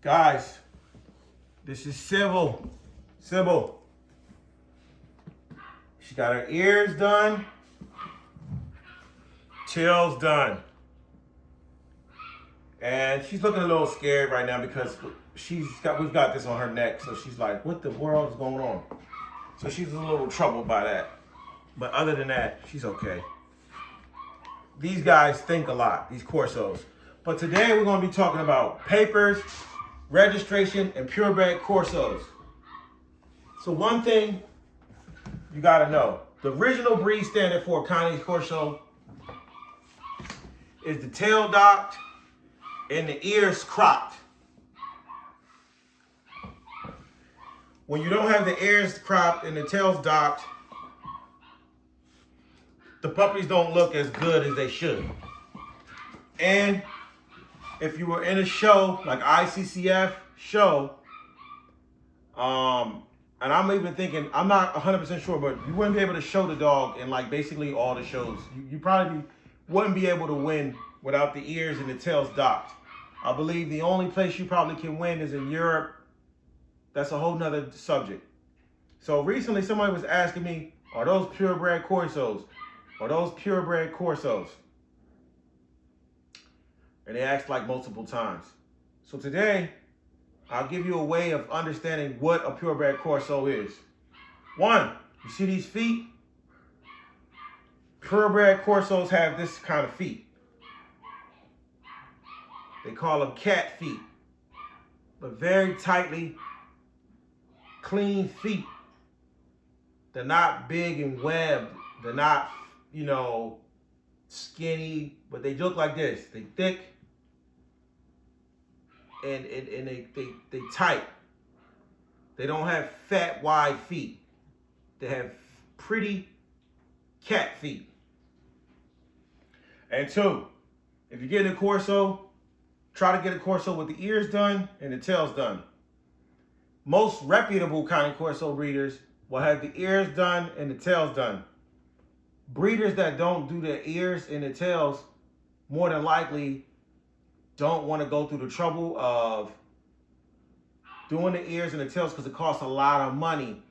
Guys, this is Sybil. Sybil. She got her ears done, tails done. And she's looking a little scared right now because we've got this on her neck. So she's like, what the world is going on? So she's a little troubled by that. But other than that, she's okay. These guys think a lot, these Corsos. But today we're going to be talking about papers, registration, and purebred Corsos. So one thing you got to know. The original breed standard for a Chinese Corso is the tail docked and the ears cropped. When you don't have the ears cropped and the tails docked, the puppies don't look as good as they should. And if you were in a show, like ICCF show, and I'm even thinking, I'm not 100% sure, but you wouldn't be able to show the dog in like basically all the shows. You probably wouldn't be able to win without the ears and the tails docked. I believe the only place you probably can win is in Europe. That's a whole nother subject. So recently somebody was asking me, are those purebred Corsos? Are those purebred Corsos? And they asked like multiple times. So today, I'll give you a way of understanding what a purebred Corso is. One, you see these feet? Purebred Corsos have this kind of feet. They call them cat feet, but very tightly clean feet. They're not big and webbed. They're not, skinny, but they look like this. They thick and they tight. They don't have fat, wide feet. They have pretty cat feet. And two, if you're getting a Corso, try to get a Corso with the ears done and the tails done. Most reputable kind of Corso breeders will have the ears done and the tails done. Breeders that don't do the ears and the tails more than likely don't want to go through the trouble of doing the ears and the tails because it costs a lot of money.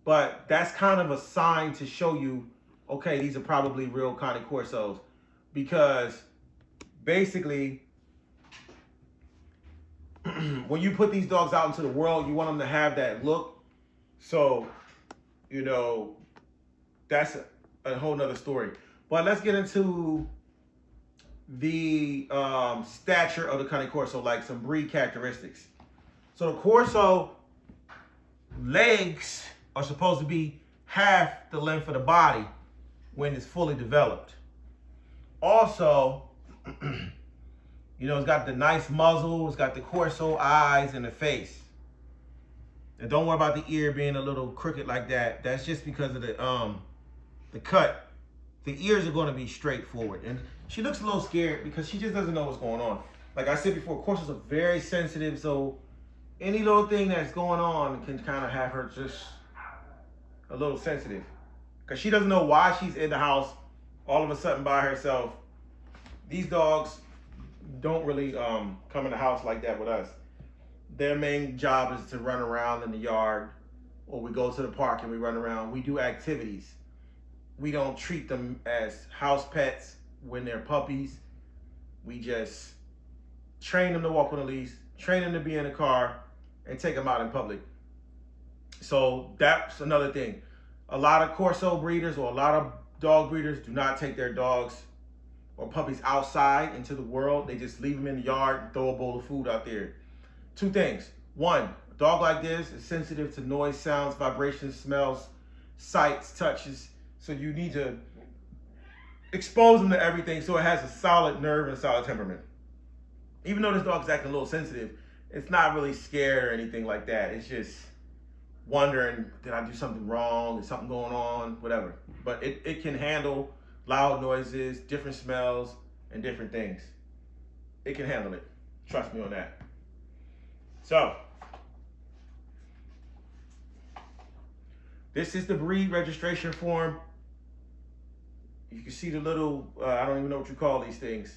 But that's kind of a sign to show you, okay, these are probably real kind of Corsos. Because basically, when you put these dogs out into the world, you want them to have that look. So, that's a whole nother story. But let's get into the stature of the Cane Corso, like some breed characteristics. So the Corso legs are supposed to be half the length of the body when it's fully developed. Also, it's got the nice muzzle, it's got the Corso eyes and the face. And don't worry about the ear being a little crooked like that. That's just because of the cut. The ears are going to be straightforward. And she looks a little scared because she just doesn't know what's going on. Like I said before, Corsos are very sensitive, so any little thing that's going on can kind of have her just a little sensitive. Because she doesn't know why she's in the house all of a sudden by herself. These dogs don't really come in the house like that with us. Their main job is to run around in the yard, or we go to the park and we run around. We do activities. We don't treat them as house pets when they're puppies. We just train them to walk on a leash, train them to be in a car, and take them out in public. So that's another thing. A lot of Corso breeders or a lot of dog breeders do not take their dogs or puppies outside into the world. They just leave them in the yard and throw a bowl of food out there. Two things. One, a dog like this is sensitive to noise, sounds, vibrations, smells, sights, touches. So you need to expose them to everything so it has a solid nerve and a solid temperament. Even though this dog's acting a little sensitive, it's not really scared or anything like that. It's just wondering, did I do something wrong? Is something going on? Whatever. But it can handle loud noises, different smells, and different things. It can handle it. Trust me on that. So, this is the breed registration form. You can see the little, I don't even know what you call these things.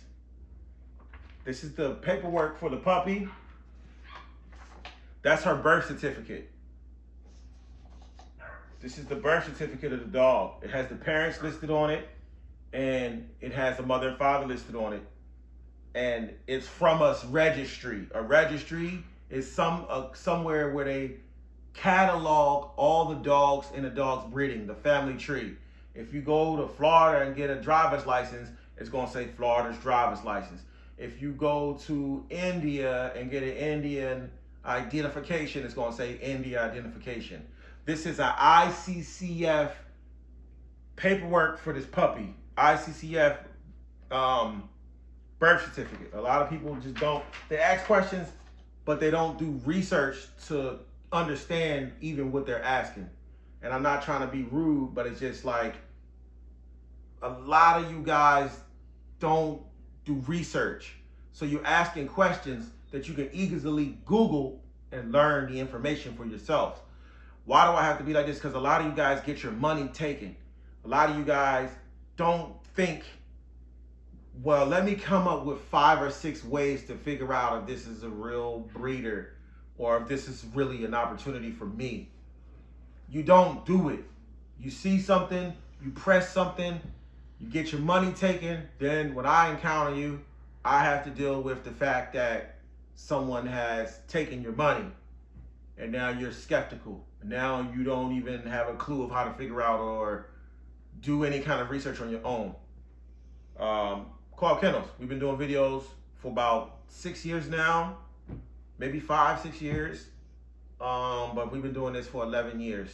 This is the paperwork for the puppy. That's her birth certificate. This is the birth certificate of the dog. It has the parents listed on it, and it has the mother and father listed on it. And it's from a registry. A registry is somewhere where they catalog all the dogs in a dog's breeding, the family tree. If you go to Florida and get a driver's license, it's going to say Florida's driver's license. If you go to India and get an Indian identification, it's going to say India identification. This is an ICCF paperwork for this puppy. ICCF birth certificate. A lot of people just don't, they ask questions, but they don't do research to understand even what they're asking. And I'm not trying to be rude, but it's just like a lot of you guys don't do research. So you're asking questions that you can easily Google and learn the information for yourself. Why do I have to be like this? Because a lot of you guys get your money taken. A lot of you guys don't think, well, let me come up with 5 or 6 ways to figure out if this is a real breeder or if this is really an opportunity for me. You don't do it. You see something, you press something, you get your money taken. Then when I encounter you, I have to deal with the fact that someone has taken your money, and now you're skeptical. Now you don't even have a clue of how to figure out or do any kind of research on your own. Called Kennels. We've been doing videos for about 6 years now, maybe 5, 6 years. But we've been doing this for 11 years.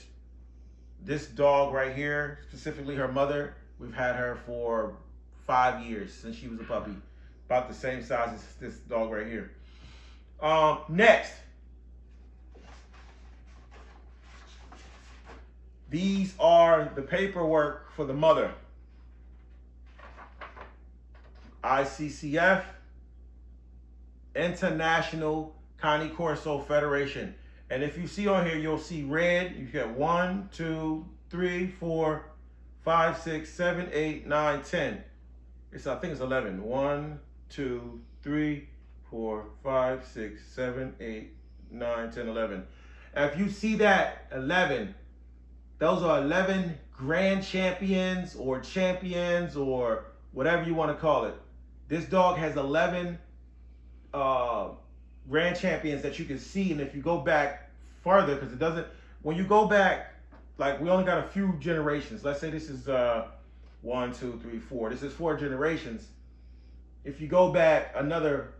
This dog right here, specifically her mother, we've had her for 5 years since she was a puppy. About the same size as this dog right here. Next. These are the paperwork for the mother. ICCF, International Cane Corso Federation. And if you see on here, you'll see red. You get 1, 2, 3, 4, 5, 6, 7, 8, 9, 10. I think it's 11. 1, 2, 3, 4, 5, 6, 7, 8, 9, 10, 11. And if you see that 11, those are 11 grand champions or whatever you want to call it. This dog has 11 grand champions that you can see. And if you go back further, because it doesn't, when you go back, like we only got a few generations. Let's say this is 1, 2, 3, 4. This is 4 generations. If you go back another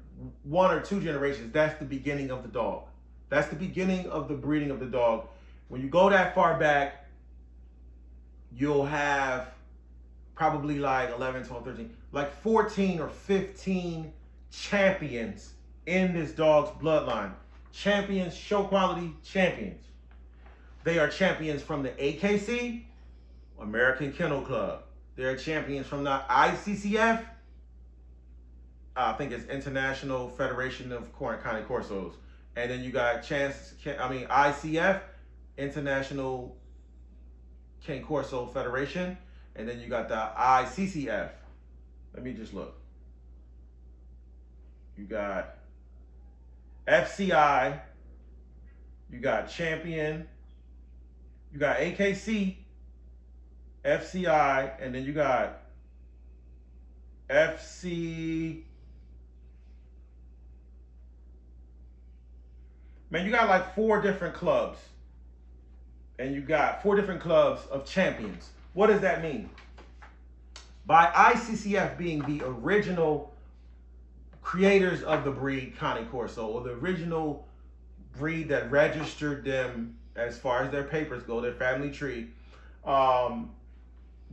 1 or 2 generations, that's the beginning of the dog. That's the beginning of the breeding of the dog. When you go that far back, you'll have probably like 11, 12, 13, like 14 or 15 champions in this dog's bloodline. Champions, show quality champions. They are champions from the AKC, American Kennel Club. They're champions from the ICCF, I think it's International Federation of Cane Corsos. And then you got ICF, International Cane Corso Federation. And then you got the ICCF. Let me just look. You got FCI. You got Champion. You got AKC, FCI, and then you got FC. Man, you got like 4 different clubs. And you got 4 different clubs of champions. What does that mean? By ICCF being the original creators of the breed Cane Corso, or the original breed that registered them as far as their papers go, their family tree,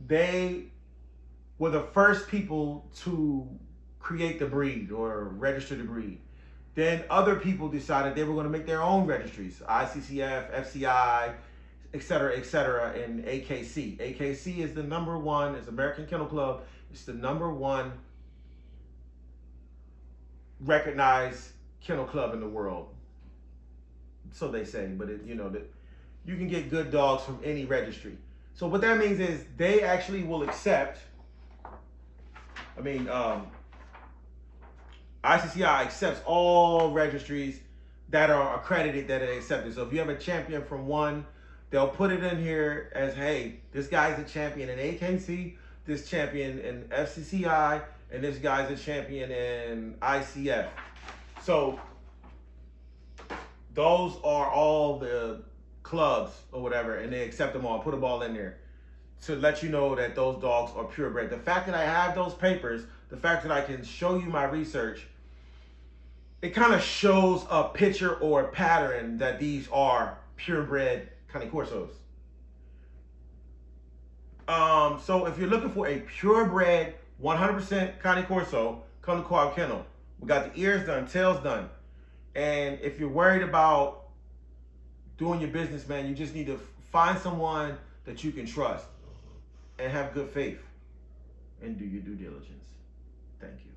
they were the first people to create the breed or register the breed. Then other people decided they were going to make their own registries, ICCF, FCI, etc., and AKC. AKC is the number 1, it's American Kennel Club. It's the number 1 recognized kennel club in the world. So they say, but you can get good dogs from any registry. So what that means is they actually will accept, ICCI accepts all registries that are accredited, that are accepted. So if you have a champion from one, they'll put it in here as, hey, this guy's a champion in AKC, this champion in FCCI, and this guy's a champion in ICF. So those are all the clubs or whatever, and they accept them all, put them all in there to let you know that those dogs are purebred. The fact that I have those papers, the fact that I can show you my research, it kind of shows a picture or a pattern that these are purebred Cane Corsos. So if you're looking for a purebred 100% Cane Corso, come to Quad Kennel. We got the ears done, tails done. And if you're worried about doing your business, man, you just need to find someone that you can trust and have good faith and do your due diligence. Thank you.